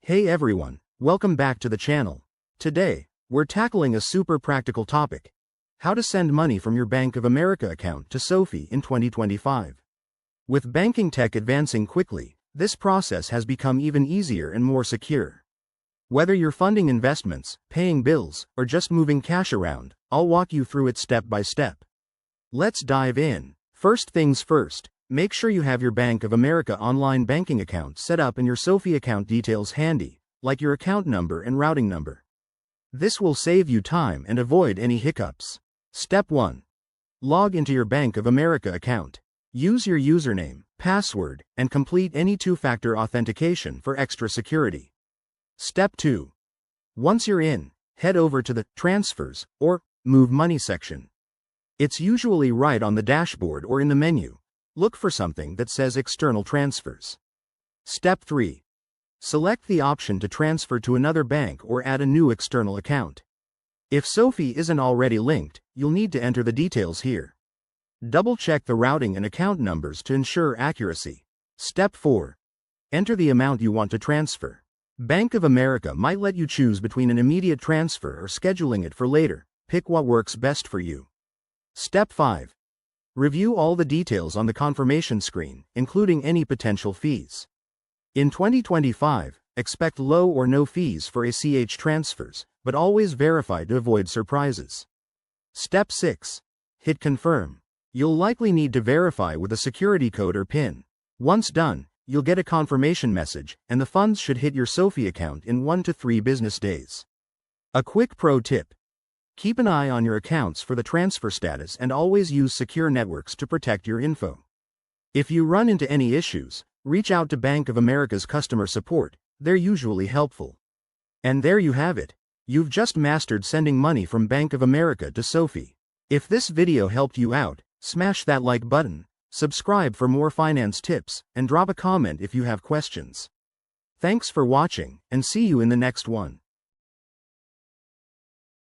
Hey everyone, welcome back to the channel. Today, we're tackling a super practical topic: how to send money from your Bank of America account to SoFi in 2025. With banking tech advancing quickly, this process has become even easier and more secure. Whether you're funding investments, paying bills, or just moving cash around, I'll walk you through it step by step. Let's dive in. First things first, make sure you have your Bank of America online banking account set up and your SoFi account details handy, like your account number and routing number. This will save you time and avoid any hiccups. Step 1. Log into your Bank of America account. Use your username, password, and complete any two-factor authentication for extra security. Step 2. Once you're in, head over to the Transfers or Move Money section. It's usually right on the dashboard or in the menu. Look for something that says External Transfers. Step 3. Select the option to transfer to another bank or add a new external account. If SoFi isn't already linked, you'll need to enter the details here. Double-check the routing and account numbers to ensure accuracy. Step 4. Enter the amount you want to transfer. Bank of America might let you choose between an immediate transfer or scheduling it for later. Pick what works best for you. Step 5. Review all the details on the confirmation screen, including any potential fees. In 2025, expect low or no fees for ACH transfers, but always verify to avoid surprises. Step 6. Hit Confirm. You'll likely need to verify with a security code or PIN. Once done, you'll get a confirmation message, and the funds should hit your SoFi account in 1 to 3 business days. A quick pro tip: keep an eye on your accounts for the transfer status and always use secure networks to protect your info. If you run into any issues, reach out to Bank of America's customer support. They're usually helpful. And there you have it. You've just mastered sending money from Bank of America to SoFi. If this video helped you out, smash that like button, subscribe for more finance tips, and drop a comment if you have questions. Thanks for watching, and see you in the next one.